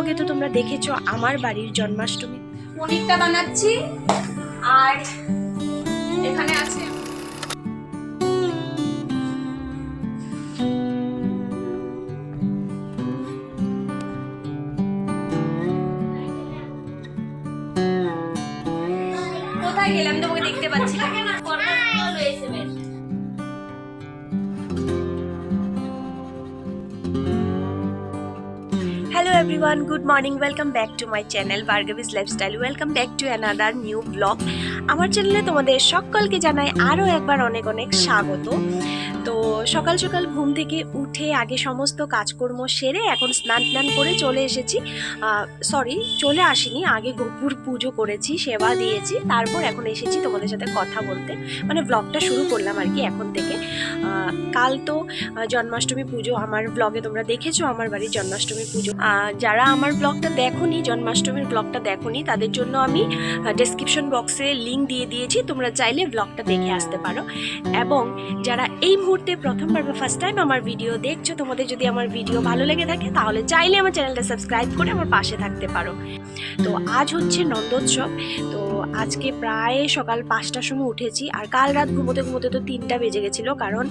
ব্লগে তো তোমরা দেখেছো আমার বাড়ির জন্মাষ্টমী পনিরটা বানাচ্ছি। আর এখানে আছে কোথায় গেলাম তোমাকে দেখতে পাচ্ছি না। Hello everyone, good morning, welcome back to my channel Bhargavi's Lifestyle. Welcome back to another new vlog. আমার চ্যানেলে তোমাদের সকলকে জানাই আরও একবার অনেক অনেক স্বাগত। তো সকাল সকাল ঘুম থেকে উঠে আগে সমস্ত কাজকর্ম সেরে এখন স্নান করে চলে এসেছি। চলে আসিনি, আগে গোপুর পুজো করেছি, সেবা দিয়েছি, তারপর এখন এসেছি তোমাদের সাথে কথা বলতে, মানে ব্লগটা শুরু করলাম আর কি এখন থেকে। কাল তো জন্মাষ্টমী পুজো, আমার ব্লগে তোমরা দেখেছো আমার বাড়ির জন্মাষ্টমী পুজো। যারা আমার ব্লগটা দেখোনি, জন্মাষ্টমীর ব্লগটা দেখোনি, তাদের জন্য আমি ডেসক্রিপশন বক্সে লিঙ্ক দিয়ে দিয়েছি, তোমরা চাইলে ব্লগটা দেখে আসতে পারো। এবং যারা এই মুহূর্তে প্রথমবার বা ফার্স্ট টাইম আমার ভিডিও দেখছো, তোমাদের যদি আমার ভিডিও ভালো লেগে থাকে তাহলে চাইলে আমার চ্যানেলটা সাবস্ক্রাইব করে আমার পাশে থাকতে পারো। তো আজ হচ্ছে নন্দোৎসব। তো আজকে প্রায় সকাল 5টার সময় উঠেছি, আর কাল রাত ঘুমোতে ঘুমোতে তো 3টা বেজে গেছিলো, কারণ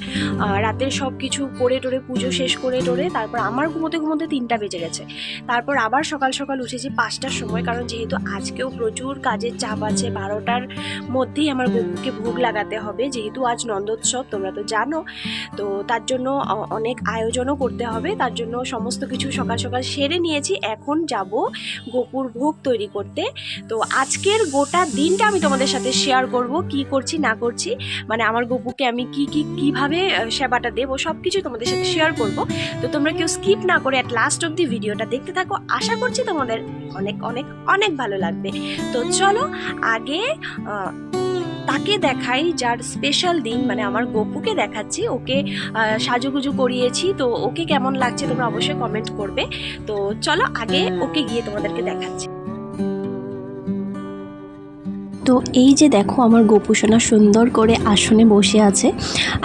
রাতের সব কিছু করে টোরে পুজো শেষ করে টোরে তারপর আমার ঘুমোতে ঘুমোতে 3টা বেজে গেছে। তারপর আবার সকাল সকাল উঠেছি 5টার সময়, কারণ যেহেতু আজকেও প্রচুর কাজের চাপ আছে, 12টার মধ্যেই আমার গপুকে ভোগ লাগাতে হবে, যেহেতু আজ নন্দোৎসব তোমরা তো জানো। তো তার জন্য অনেক আয়োজনও করতে হবে, তার জন্য সমস্ত কিছু সকাল সকাল সেরে নিয়েছি। এখন যাব গপুর ভোগ তৈরি করতে। তো আজকের গোটা দিনটা আমি তোমাদের সাথে শেয়ার করব, কি করছি না করছি, মানে আমার গপুকে আমি কিভাবে সেবাটা দেবো সব কিছু তোমাদের সাথে শেয়ার করব। তো তোমরা কেউ স্কিপ না করে অ্যাট লাস্ট অব দি ভিডিওটা দেখতে থাকো, আশা করছি তোমাদের অনেক অনেক অনেক ভালো লাগবে। তো চলো আগে তাকে দেখাই, যার স্পেশাল দিন, মানে আমার গপুকে দেখাচ্ছি, ওকে সাজুগুজু করিয়েছি। তো ওকে কেমন লাগছে তোমরা অবশ্যই কমেন্ট করবে। তো চলো আগে ওকে গিয়ে তোমাদেরকে দেখাচ্ছি। তো এই যে দেখো আমার গোপুসোনা সুন্দর করে আসনে বসে আছে।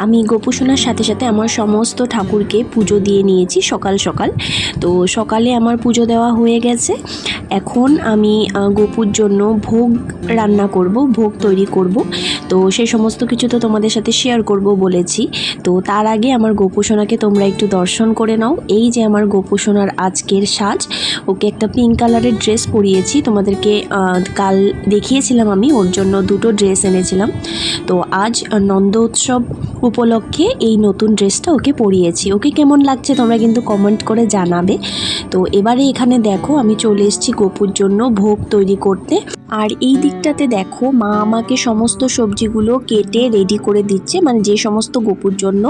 আমি গোপুসোনার সাথে সাথে আমার সমস্ত ঠাকুরকে পুজো দিয়ে নিয়েছি সকাল সকাল। তো সকালে আমার পুজো দেওয়া হয়ে গেছে। এখন আমি গোপুর জন্য ভোগ রান্না করব, ভোগ তৈরি করব। তো সেই সমস্ত কিছু তো তোমাদের সাথে শেয়ার করব বলেছি। তো তার আগে আমার গোপুসোনাকে তোমরা একটু দর্শন করে নাও। এই যে আমার গোপুসোনার আজকের সাজ, ওকে একটা পিঙ্ক কালারের ড্রেস পরিয়েছি, তোমাদেরকে কাল দেখিয়েছিলাম আমি, ওর জন্য 2টো ড্রেস এনেছিলাম। তো আজ নন্দোৎসব উপলক্ষে এই নতুন ড্রেসটা ওকে পরিয়েছি। ওকে কেমন লাগছে তোমরা কিন্তু কমেন্ট করে জানাবে। তো এবারে এখানে দেখো আমি চলে এসেছি গপুর জন্য ভোগ তৈরি করতে। আর এই দিকটাতে দেখো মা আমাকে সমস্ত সবজিগুলো কেটে রেডি করে দিচ্ছে, মানে যে সমস্ত গপুর জন্য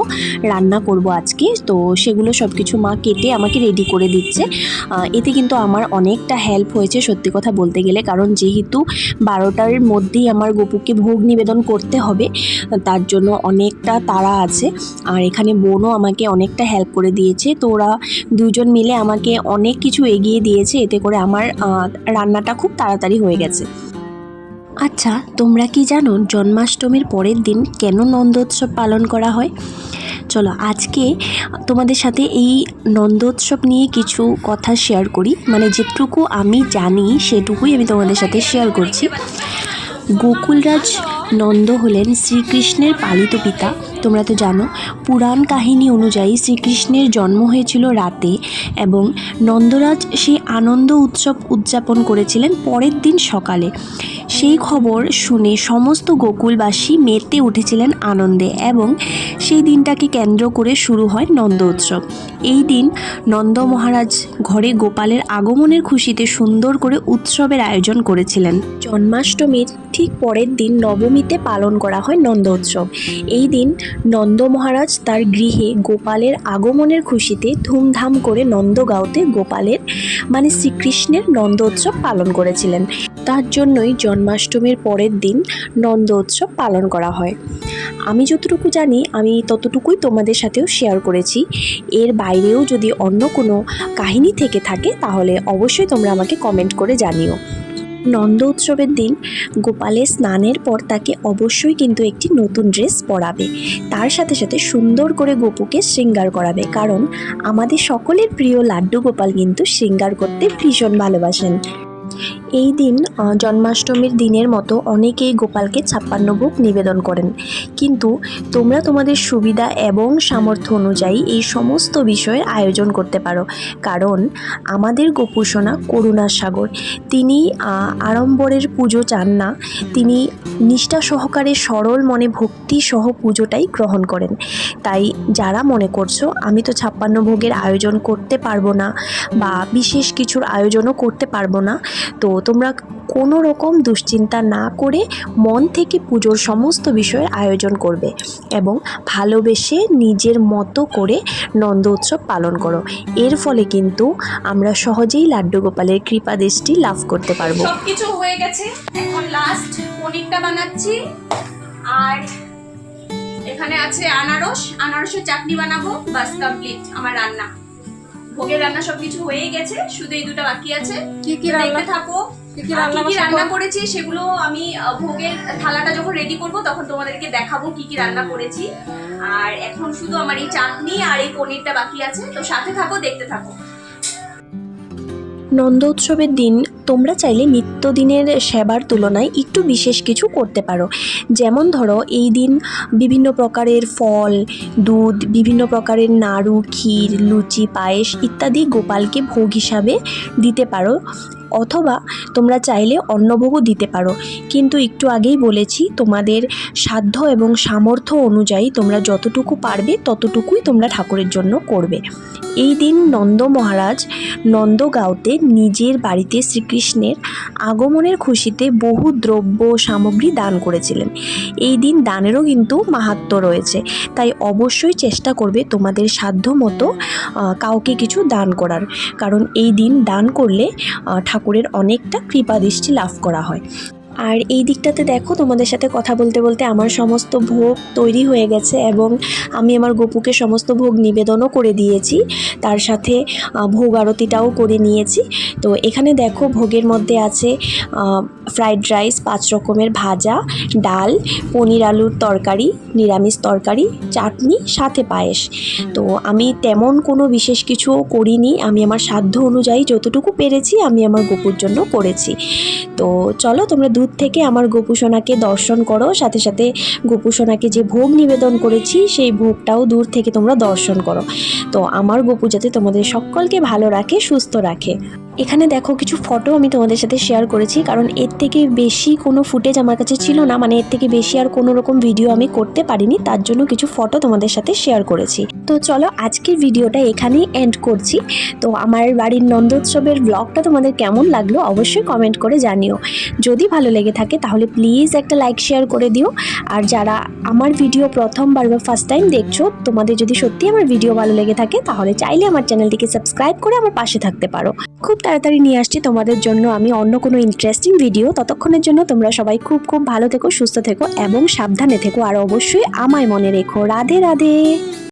রান্না করব আজকে, তো সেগুলো সব কিছু মা কেটে আমাকে রেডি করে দিচ্ছে। এতে কিন্তু আমার অনেকটা হেল্প হয়েছে সত্যি কথা বলতে গেলে, কারণ যেহেতু 12টার মধ্যেই আমার গপুকে ভোগ নিবেদন করতে হবে, তার জন্য অনেকটা তাড়া আছে। আর এখানে বোনও আমাকে অনেকটা হেল্প করে দিয়েছে। তো ওরা দুজন মিলে আমাকে অনেক কিছু এগিয়ে দিয়েছে, এতে করে আমার রান্নাটা খুব তাড়াতাড়ি হয়ে গেছে। আচ্ছা, তোমরা কি জানো জন্মাষ্টমীর পরের দিন কেন নন্দোৎসব পালন করা হয়? চলো আজকে তোমাদের সাথে এই নন্দোৎসব নিয়ে কিছু কথা শেয়ার করি, মানে যেটুকু আমি জানি সেটুকুই আমি তোমাদের সাথে শেয়ার করছি। গোকুলরাজ নন্দ হলেন শ্রীকৃষ্ণের পালিত পিতা। তোমরা তো জানো পুরাণ কাহিনী অনুযায়ী শ্রীকৃষ্ণের জন্ম হয়েছিল রাতে, এবং নন্দরাজ সেই আনন্দ উৎসব উদযাপন করেছিলেন পরের দিন সকালে। সেই খবর শুনে সমস্ত গোকুলবাসী মেতে উঠেছিলেন আনন্দে, এবং সেই দিনটাকে কেন্দ্র করে শুরু হয় নন্দ উৎসব। এই দিন নন্দ মহারাজ ঘরে গোপালের আগমনের খুশিতে সুন্দর করে উৎসবের আয়োজন করেছিলেন। জন্মাষ্টমীর ঠিক পরের দিন নবমীতে পালন করা হয় নন্দ উৎসব। এই দিন নন্দ মহারাজ তার গৃহে গোপালের আগমনের খুশিতে ধুমধাম করে নন্দগাঁওতে গোপালের মানে শ্রীকৃষ্ণের নন্দ উৎসব পালন করেছিলেন। তার জন্যই জন্মাষ্টমীর পরের দিন নন্দ উৎসব পালন করা হয়। আমি যতটুকু জানি আমি ততটুকুই তোমাদের সাথেও শেয়ার করেছি। এর বাইরেও যদি অন্য কোনো কাহিনী থেকে থাকে তাহলে অবশ্যই তোমরা আমাকে কমেন্ট করে জানিও। নন্দ উৎসবের দিন গোপালের স্নানের পর তাকে অবশ্যই কিন্তু একটি নতুন ড্রেস পরাবে, তার সাথে সাথে সুন্দর করে গোপুকে শৃঙ্গার করাবে, কারণ আমাদের সকলের প্রিয় লাড্ডু গোপাল কিন্তু শৃঙ্গার করতে ভীষণ ভালোবাসেন। এই দিন জন্মাষ্টমীর দিনের মতো অনেকেই গোপালকে 56 ভোগ নিবেদন করেন, কিন্তু তোমরা তোমাদের সুবিধা এবং সামর্থ্য অনুযায়ী এই সমস্ত বিষয়ের আয়োজন করতে পারো, কারণ আমাদের গোপুসোনা করুণার সাগর। তিনি আড়ম্বরের পুজো চান না, তিনি নিষ্ঠা সহকারে সরল মনে ভক্তি সহ পুজোটাই গ্রহণ করেন। তাই যারা মনে করছো আমি তো 56 ভোগের আয়োজন করতে পারবো না বা বিশেষ কিছুর আয়োজনও করতে পারবো না, তো তোমরা কোনো রকম দুশ্চিন্তা না করে মন থেকে পুজোর সমস্ত বিষয়ের আয়োজন করবে এবং ভালোবেসে নিজের মতো করে নন্দ উৎসব পালন করো। এর ফলে কিন্তু আমরা সহজেই লাড্ডু গোপালের কৃপা দৃষ্টি লাভ করতে পারবো। সবকিছু হয়ে গেছে, এখন লাস্ট পনিরটা বানাচ্ছি। আর এখানে আছে আনারসের চাটনি বানাবো, বাস কমপ্লিট আমার রান্না। ভোগের রান্না সবকিছু হয়ে গেছে, শুধু এই দুটো বাকি আছে। কি কি রান্না দেখতে থাকো। কি কি রান্না করেছি সেগুলো আমি ভোগের থালাটা যখন রেডি করব তখন তোমাদেরকে দেখাবো কি কি রান্না করেছি। আর এখন শুধু আমার এই চাটনি আর এই পনিরটা বাকি আছে, তো সাথে থাকো, দেখতে থাকো। নন্দ উৎসবের দিন তোমরা চাইলে নিত্যদিনের সেবার তুলনায় একটু বিশেষ কিছু করতে পারো। যেমন ধরো এই দিন বিভিন্ন প্রকারের ফল, দুধ, বিভিন্ন প্রকারের নাড়ু, ক্ষীর, লুচি, পায়েস ইত্যাদি গোপালকে ভোগ হিসাবে দিতে পারো, অথবা তোমরা চাইলে অন্নভোগও দিতে পারো। কিন্তু একটু আগেই বলেছি তোমাদের সাধ্য এবং সামর্থ্য অনুযায়ী তোমরা যতটুকু পারবে ততটুকুই তোমরা ঠাকুরের জন্য করবে। এই দিন নন্দ মহারাজ নন্দগাঁওতে নিজের বাড়িতে শ্রীকৃষ্ণের আগমনের খুশিতে বহু দ্রব্য সামগ্রী দান করেছিলেন। এই দিন দানেরও কিন্তু মাহাত্ম্য রয়েছে, তাই অবশ্যই চেষ্টা করবে তোমাদের সাধ্য মতো কাউকে কিছু দান করার, কারণ এই দিন দান করলে ঠাকুরের অনেকটা কৃপা দৃষ্টি লাভ করা হয়। আর এই দিকটাতে দেখো তোমাদের সাথে কথা বলতে বলতে আমার সমস্ত ভোগ তৈরি হয়ে গেছে এবং আমি আমার গোপুকে সমস্ত ভোগ নিবেদনও করে দিয়েছি, তার সাথে ভোগ আরতিটাও করে নিয়েছি। তো এখানে দেখো ভোগের মধ্যে আছে ফ্রাইড রাইস, 5 রকমের ভাজা, ডাল, পনির আলুর তরকারি, নিরামিষ তরকারি, চাটনি, সাথে পায়েস। তো আমি তেমন কোনো বিশেষ কিছু করিনি, আমি আমার সাধ্য অনুযায়ী যতটুকু পেরেছি আমি আমার গোপুর জন্য করেছি। তো চলো তোমরা দূর থেকে আমার গোপুসোনাকে দর্শন করো, সাথে সাথে গোপুসোনাকে যে ভোগ নিবেদন করেছি সেই ভোগটাও দূর থেকে তোমরা দর্শন করো। তো আমার গোপু যাতে তোমাদের সকলকে ভালো রাখে, সুস্থ রাখে। এখানে দেখো কিছু ফটো আমি তোমাদের সাথে শেয়ার করেছি, কারণ এর থেকে বেশি কোনো ফুটেজ আমার কাছে ছিল না, মানে এর থেকে বেশি আর কোনো রকম ভিডিও আমি করতে পারিনি, তার জন্য কিছু ফটো তোমাদের সাথে শেয়ার করেছি। তো চলো আজকের ভিডিওটা এখানেই এন্ড করছি। তো আমার বাড়ির নন্দোৎসবের ব্লগটা তোমাদের কেমন লাগলো অবশ্যই কমেন্ট করে জানিও। যদি ভালো লেগে থাকে তাহলে প্লিজ একটা লাইক শেয়ার করে দিও। আর যারা আমার ভিডিও প্রথমবার বা ফার্স্ট টাইম দেখছো, তোমাদের যদি সত্যি আমার ভিডিও ভালো লেগে থাকে তাহলে চাইলে আমার চ্যানেলটিকে সাবস্ক্রাইব করে আমার পাশে থাকতে পারো। খুব তাড়াতাড়ি নিয়ে আসছি তোমাদের জন্য আমি অন্য কোনো ইন্টারেস্টিং ভিডিও। ততক্ষণের জন্য তোমরা সবাই খুব খুব ভালো থেকো, সুস্থ থেকো এবং সাবধানে থেকো, আর অবশ্যই আমায় মনে রেখো। রাধে রাধে।